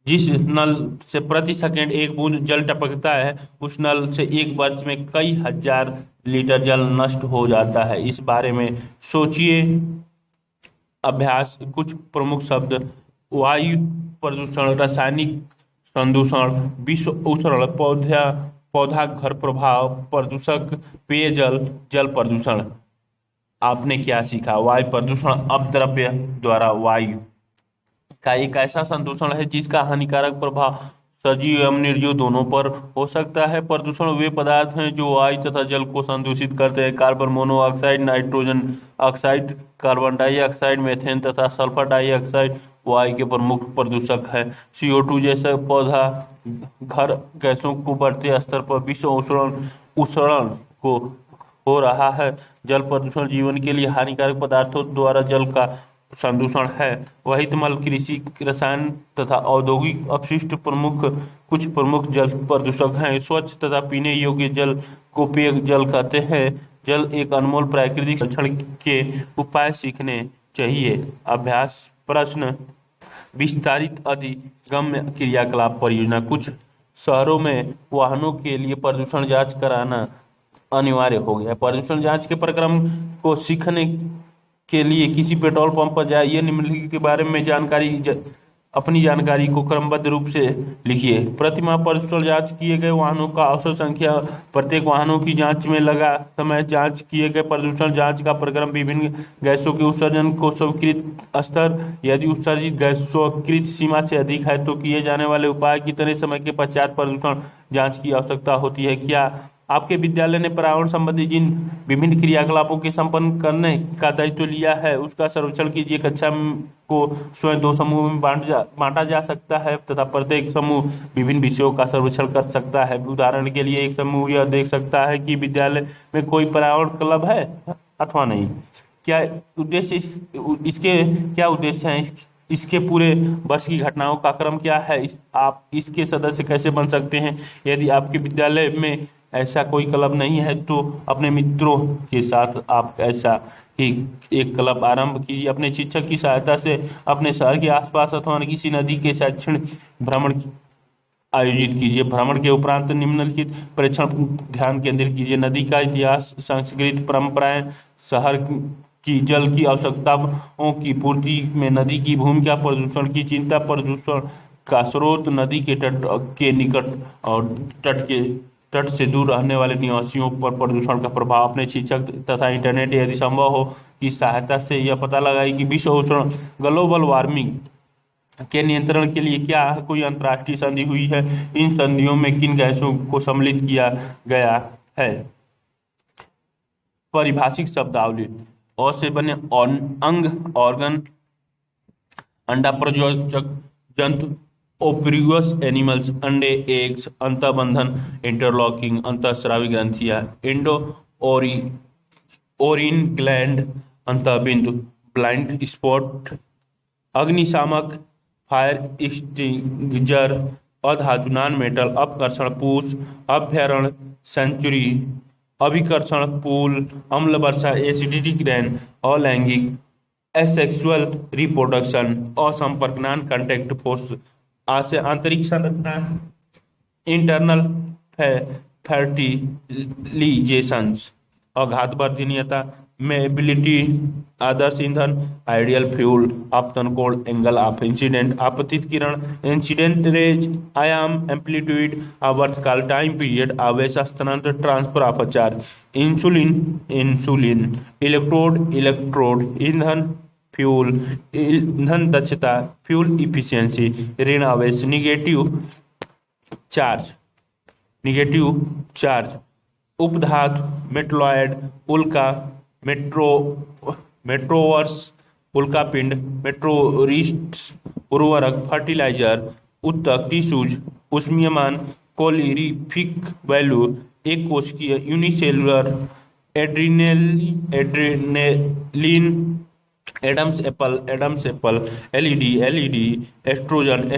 जिस नल से प्रति सेकंड एक बूंद जल टपकता है, उस नल से एक वर्ष में कई हजार लीटर जल नष्ट हो जाता है। इस बारे में सोचिए। अभ्यास, कुछ प्रमुख शब्द: वायु प्रदूषण, रासायनिक संदूषण, विश्व उष्णन, पौधा घर प्रभाव, प्रदूषक, पेयजल, जल प्रदूषण। आपने क्या सीखा? वायु प्रदूषण अपद्रव्य द्वारा वायु का एक ऐसा संदूषण है जिसका हानिकारक प्रभाव सजीव एवं निर्जीव दोनों पर हो सकता है। प्रदूषण वे पदार्थ हैं जो वायु तथा जल को प्रदूषित करते हैं। Carbon monoxide, nitrogen oxide, carbon dioxide, methane तथा सल्फर डाइऑक्साइड वायु के प्रमुख प्रदूषक हैं। CO2 जैसे पौधा घर गैसों को बढ़ते स्तर पर विश्व उष्णन को हो रहा है। जल प्रदूषण जीवन के लिए हानिकारक पदार्थों द्वारा जल का संदूषण है। वही मल, कृषि रसायन तथा औद्योगिक अपशिष्ट कुछ प्रमुख जल प्रदूषक हैं। स्वच्छ तथा पीने योग्य जल को पेय जल कहते हैं। जल एक अनमोल प्राकृतिक संरक्षण के उपाय सीखने चाहिए। अभ्यास प्रश्न: विस्तारित अधिगम्य क्रियाकलाप परियोजना। कुछ शहरों में वाहनों के लिए प्रदूषण जांच कराना अनिवार्य हो गया। प्रदूषण जांच के प्रक्रम को सीखने के लिए किसी पेट्रोल पंप पर जाइए। निम्नलिखित के बारे में अपनी जानकारी को क्रमबद्ध रूप से लिखिए। प्रति माह प्रदूषण जांच किए गए वाहनों का औसत संख्या, प्रत्येक वाहनों की जांच में लगा समय, जांच किए गए प्रदूषण जांच का प्रक्रम, विभिन्न गैसों के उत्सर्जन को स्वीकृत स्तर, यदि उत्सर्जित गैस स्वीकृत सीमा से अधिक है तो किए जाने वाले उपाय, कितने समय के पश्चात प्रदूषण जांच की आवश्यकता होती है। क्या आपके विद्यालय ने पर्यावरण संबंधी जिन विभिन्न क्रियाकलापों के संपन्न करने का दायित्व लिया है उसका सर्वेक्षण कीजिए। कक्षा को स्वयं 2 समूह में बांटा जा सकता है तथा प्रत्येक समूह विभिन्न विषयों का सर्वेक्षण कर सकता है। उदाहरण के लिए, एक समूह यह देख सकता है कि विद्यालय में कोई पर्यावरण क्लब है अथवा नहीं। क्या उद्देश्य इसके क्या उद्देश्य हैं, इसके पूरे वर्ष की घटनाओं का क्रम क्या है, आप इसके सदस्य कैसे बन सकते हैं। यदि आपके विद्यालय में ऐसा कोई क्लब नहीं है तो अपने मित्रों के साथ आप ऐसा ही एक क्लब आरंभ कीजिए। अपने शिक्षक की सहायता से अपने शहर के आसपास अथवा किसी नदी के शैक्षणिक भ्रमण आयोजित कीजिए। भ्रमण के उपरांत निम्नलिखित परीक्षण ध्यान केंद्रित कीजिए। नदी का इतिहास, संस्कृति, परंपराएं, शहर की जल की आवश्यकताओं की पूर्ति में नदी की भूमिका, प्रदूषण की चिंता, प्रदूषण का स्रोत, नदी के तट के निकट और तट से दूर रहने वाले निवासियों पर प्रदूषण का प्रभाव। अपने शिक्षक तथा इंटरनेट यदि संभव हो की सहायता से यह पता लगाए कि विश्व उष्णन ग्लोबल वार्मिंग के नियंत्रण के लिए क्या कोई अंतर्राष्ट्रीय संधि हुई है, इन संधियों में किन गैसों को सम्मिलित किया गया है। परिभाषिक शब्दावली: अ से बने अंग, ऑर्गन, अंडा प्रयोजक जंतु, ओपरियस एनिमल्स, अंडे, एग्स, अंतःबंधन, इंटरलॉकिंग, अंतःस्रावी ग्रंथियां, ओरी ओरिन ग्लैंड अंतःबिंदु, ब्लाइंड स्पॉट, अग्निशामक, फायर एक्सटिंग्विशर, अधातु नॉन मेटल, अपकर्षण पूष, अभ्यरण सेंचुरी, अभिकर्षण पूल, अम्ल वर्षा एसिडिटी ग्रेन, अलैंगिक एसेक्सुअल रिप्रोडक्शन, असंपर्क नॉन कॉन्टैक्ट फोर्स, आशय आंतरिक संरचना, इंटरनल फर्टिलिजेशंस, अघात वर्जनीयता, मेबिलिटी, आदर्श ईंधन, आइडियल फ्यूल, आपतन कोण, एंगल ऑफ इंसिडेंट, आपतित किरण, इंसिडेंट रेज, आयाम, एम्पलीट्यूड, आवर्तकाल, टाइम पीरियड, आवेश हस्तांतरण, transfer of charge, insulin, electrode, ईंधन, फ्यूल, ईंधन दक्षता, फ्यूल इफिशियंसी, ऋण आवेश, चार्ज निगेटिव चार्ज, उपधातु, मेटलॉयड, उल्का, मेट्रोवर्स, उल्कापिंड, मेट्रोरिस्ट्स, उर्वरक, फर्टिलाइजर, उत्तक, टिश्यूज, उष्मीयमान, कोलोरीफिक वैल्यू, एक कोशिकीय, unicellular, adrenaline, Adam's apple, LED, oestrogen,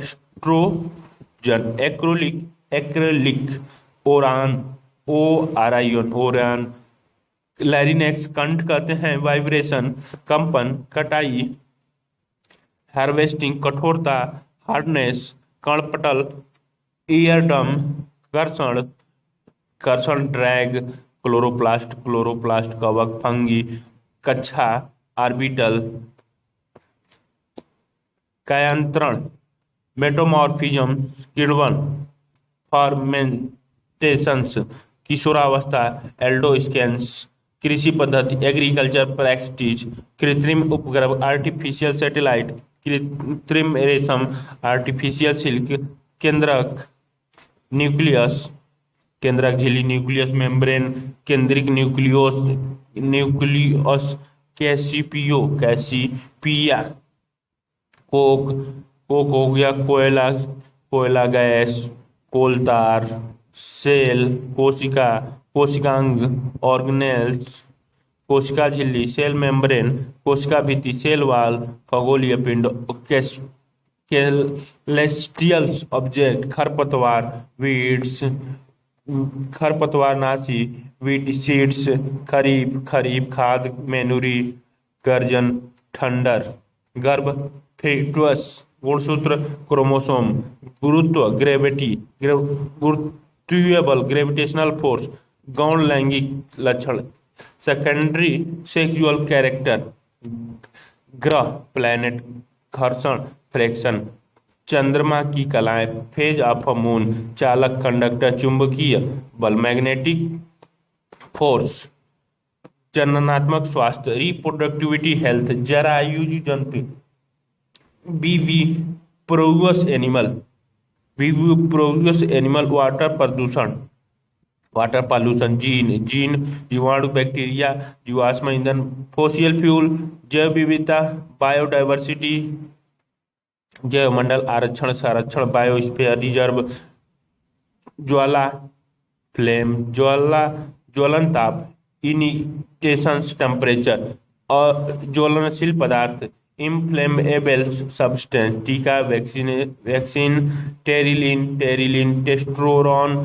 acrylic, ओरान, लैरिनेक्स, कंठ कहते हैं, वाइब्रेशन, कंपन, कटाई, हार्वेस्टिंग, कठोरता, हार्डनेस, कर्णपटल, ईयरडम, कर्षण, ड्रैग, क्लोरोप्लास्ट, कवक, फंगी, कच्छा, ऑर्बिटल, कायांतरण, मेटामॉर्फिज्म, किण्वन, फर्मेंटेशंस, किशोरावस्था, एल्डोस्केंस, कृषि पद्धति, एग्रीकल्चर प्रैक्टिस, कृत्रिम उपग्रह, आर्टिफिशियल सैटेलाइट, कृत्रिम रेशम, आर्टिफिशियल सिल्क, केंद्रक, झिल्ली, न्यूक्लियस, मेम्ब्रेन, केंद्रिक, न्यूक्लियस, कैसिपिया, कोक हो गया, कोयला गैस, कोलतार, सेल, कोशिकांग, ऑर्गेनेल्स, कोशिका झिल्ली, सेल मेम्ब्रेन, कोशिका भित्ति, सेल वाल, खगोलीय पिंड, सेलेस्टियल्स ऑब्जेक्ट, खरपतवार, वीड्स, खरपतवारनाशी, वीड सीड्स, खरीफ, खाद, मेनुरी, गर्जन, थंडर, गर्भ, फेटस, गुणसूत्र, क्रोमोसोम, गुरुत्व, गुरुत्वीय बल, ग्रेविटेशनल फोर्स, गौण लैंगिक लक्षण, सेकेंडरी सेक्सुअल कैरेक्टर, ग्रह, प्लैनेट, घर्षण, फ्रैक्शन, चंद्रमा की कलाएं, फेज ऑफ अ मून, चालक, कंडक्टर, चुंबकीय बल, मैग्नेटिक फोर्स, जननात्मक स्वास्थ्य, रिप्रोडक्टिविटी, हेल्थ, जरायुज जंतु, विविप्रोवस एनिमल, वाटर पॉल्यूशन, जीन, जीवाणु, बैक्टीरिया, जीवाश्म ईंधन, फोसिल फ्यूल, जैव विविधता, बायोडायवर्सिटी, जैवमंडल, आरक्षण, संरक्षण, बायोस्फीयर रिजर्व, ज्वाला, फ्लेम, ज्वलन ताप, इनिटेशंस, टेम्परेचर, ज्वलनशील पदार्थ, इन्फ्लेमेबल सब्सटेंस, टीका, वैक्सीन, टेरिलिन, टेस्टोरोन,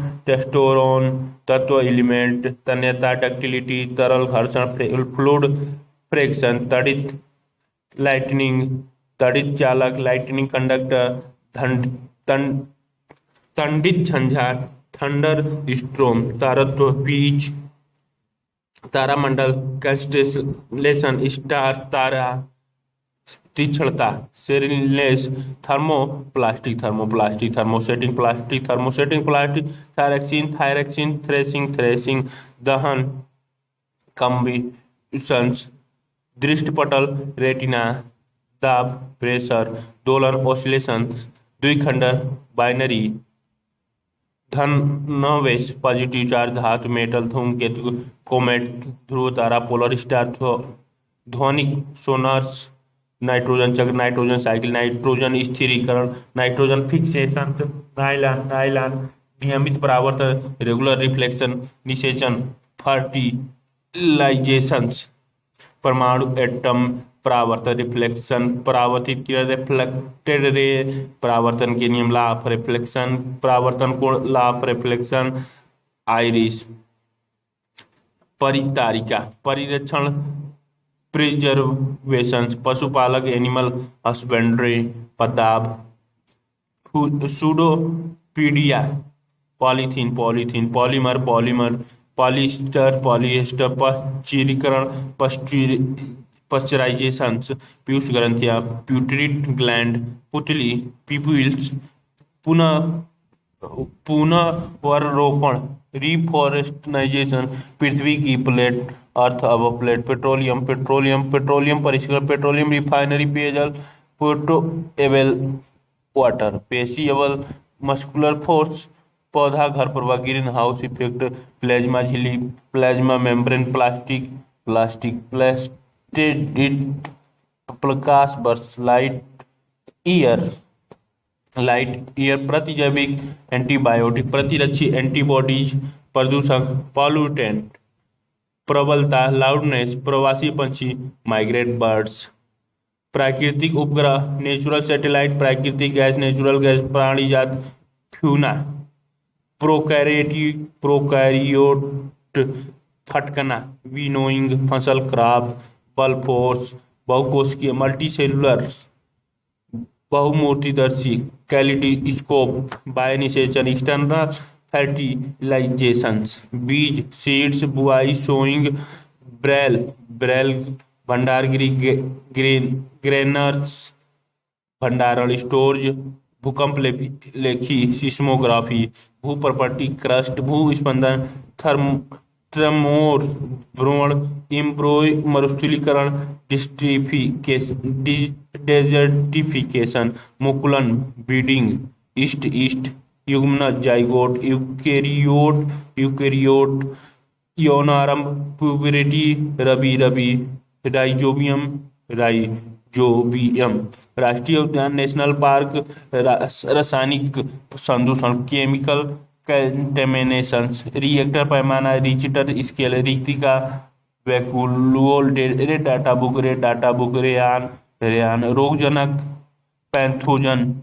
तत्व, एलिमेंट, तन्यता, डक्टिलिटी, तरल, घर्षण, फ्लूइड, फ्रिक्शन, तड़ित, लाइटनिंग, तड़ित चालक, लाइटनिंग कंडक्टर, तंडित झंझार, थंडर स्ट्रोम, तारत्व, बीच, तारामंडल, कंस्टेलेशन, स्टार, तारा, तीक्ष्णता, सेरिनलेस, थर्मोप्लास्टिक, थर्मोसेटिंग प्लास्टिक, थायरैक्सिन, थ्रेसिंग, दहन, कंबशंस, दृष्टिपटल, रेटिना, दाब, प्रेशर, दोलन, ऑसिलेशन, द्विखंडर, बाइनरी, धनावेश, पॉजिटिव चार्ज, धातु, मेटल, धूमकेतु, कोमेट, ध्रुव तारा, पोलर स्टार, ध्वनिक, सोनार्स, नाइट्रोजन चक्र, नाइट्रोजन साइकिल, नाइट्रोजन स्थिरीकरण, नाइट्रोजन फिक्सेशन, नायलॉन, नियमित परावर्तन, रेगुलर रिफ्लेक्शन, निषेचन, लाइजेशंस, परमाणु एटम परावर्तन रिफ्लेक्शन, परावर्तित किरण रिफ्लेक्टेड रे, परावर्तन के नियम लॉ ऑफ रिफ्लेक्शन, परावर्तन कोण लॉ ऑफ रिफ्लेक्शन, आइरिस, परितारिका, परिरक्षण प्रिजर्वेशन, पशुपालक एनिमल हस्बेंड्री, पदार्थ pseudopodia, polythene polythene, polymer polymer, polyester polyester, पश्चीरीकरण पश्चराइजेशन, पीयूष ग्रंथियां, प्यूटरी ग्लैंड, पुतली पिपुल्स, पुनः पुनर्वरोपण रिफॉरेस्टेशन, पृथ्वी की प्लेट अर्थ अब प्लेट, पेट्रोलियम पेट्रोलियम पेट्रोलियम परिष्करण, पेट्रोलियम रिफाइनरी, पेयजल पोर्टेबल वाटर, पेशीबल मस्कुलर फोर्स, पौधा घर प्रवाह, ग्रीन हाउस इफेक्ट, प्लाज्मा झिल्ली, plasma membrane, plastic plastic plastid, प्रकाश वर्ष, लाइट ईयर, प्रतिजैविक एंटीबायोटिक, प्रतिरक्षी एंटीबॉडीज, प्रदूषक पॉल्यूटेंट, प्रबलता लाउडनेस, प्रवासी पंछी माइग्रेट बर्ड्स, प्राकृतिक उपग्रह नेचुरल सैटेलाइट, प्राकृतिक गैस नेचुरल गैस, प्राणी जात फ्यूना, प्रोकैरियोट फटकना, विनोइंग फसल क्रॉप, पल फोर्स, बहुकोशिकीय मल्टीसेलुलर, बहुमूर्तिदर्शी कैलिडोस्कोप, बायोनिसेचन, एक्सटर्नल फर्टिलाइजेशंस, बीज सीड्स, बुआई सोइंग, ब्रेल ब्रेल भंडारगृह, ग्रेनर्स भंडारण, स्टोरेज, भूकंप लेखी, सिस्मोग्राफी, भू प्रॉपर्टी क्रस्ट, भूस्पंदन, ट्रेमोर, भ्रूण, इम्ब्रोय, मरुस्थलीकरण, डेजर्टिफिकेशन, मुकुलन, ब्रीडिंग, ईस्ट युग्मनज, जाइगोट, यूकेरियोट, यौनारंभ, प्यूबरिटी, रबी, राइजोबियम, राष्ट्रीय उद्यान नेशनल पार्क, रासायनिक संदूषण केमिकल कंटेमिनेशंस, रिएक्टर पैमाना, रिचटर स्केल, रिक्तिका, vacuole, red data book, rayon, रोगजनक, पैथोजन,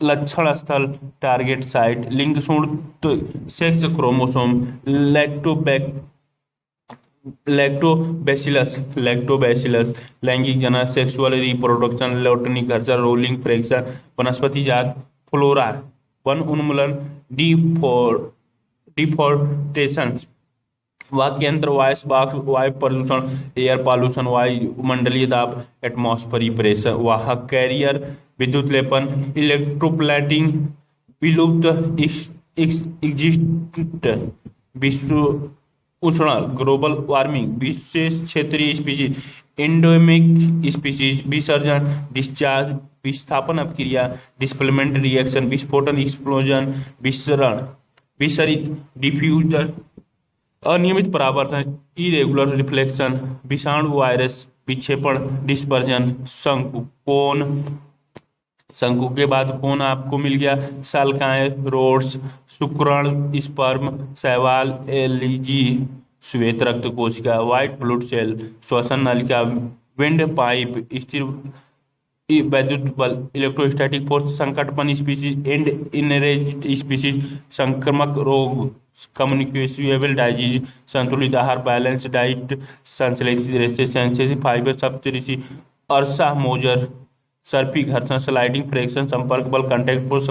लक्षण स्थल, टारगेट साइट, लिंग सूत्र, सेक्स क्रोमोसोम, लैक्टोबैसिलस, लैंगिक जनन, सेक्सुअल रिप्रोडक्शन, लैटिन घर्षण, रोलिंग फ्रैक्शन, वनस्पति जात फ्लोरा, वन उन्मूलन, डिफोर्टेशन, वाक्यंत्र, वॉइस बॉक्स, वायु प्रदूषण, एयर पॉल्यूशन, वायुमंडलीय दाब, एटमॉस्फेरिक प्रेशर, वाहक कैरियर, विद्युत लेपन, इलेक्ट्रोप्लेटिंग, विलुप्त एग्जिस्ट, विश्व उष्ण, ग्लोबल वार्मिंग, विशेष क्षेत्रीय स्पीशीज, एंडेमिक स्पीशीज, विसर्जन, डिस्चार्ज, विस्थापन अपक्रिया, डिस्प्लेसमेंट रिएक्शन, विस्फोटन एक्सप्लोजन, विसरित डिफ्यूजन, अनियमित परावर्तन, इरेगुलर रिफ्लेक्शन, विषाणु वायरस, विक्षेपण, डिस्पर्जन, शंकु के बाद कौन आपको मिल गया, सालकाएं, रोड्स, शुक्राणु, स्पर्म, शैवाल, एलजी, श्वेत रक्त कोशिका, व्हाइट ब्लड सेल, श्वसन नलिका, विंड पाइप, स्थिर वैद्युत बल, इलेक्ट्रोस्टैटिक फोर्स, संकटपन स्पीशीज, एंड इनरेस्ट स्पीशीज, संक्रामक रोग, कम्युनिकेबल डाइजीज, संतुलित आहार, बैलेंस डाइट, सेंसेटिव फाइबर, सप्तऋषि, अर्सा मोजर, सर्पी घर्षण, स्लाइडिंग फ्रैक्शन, संपर्क बल, कांटेक्ट फोर्स,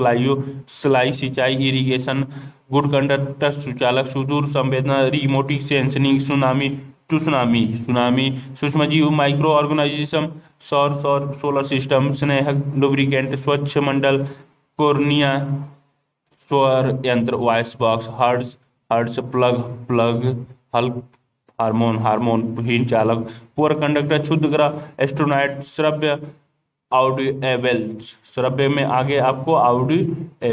स्लाई सिंचाई, इरिगेशन, गुड कंडक्टर, सुचालक, सुदूर संवेदना, रिमोटिक सेंसिंग, सुनामी, सूक्ष्मजीव, माइक्रो ऑर्गेनिज्म, सोलर सिस्टम, स्नेहक, लुब्रिकेंट, स्वच्छ मंडल, कोर्निया, स्वर यंत्र, वॉइस बॉक्स, हर्ट्स, प्लग, हल्क, हार्मोन हीन चालक, पुअर कंडक्टर, क्षुद्र ग्रह, एस्ट्रोनॉट, श्रव्य, ऑडिएबल, श्रव्य में आगे आपको ऑडियो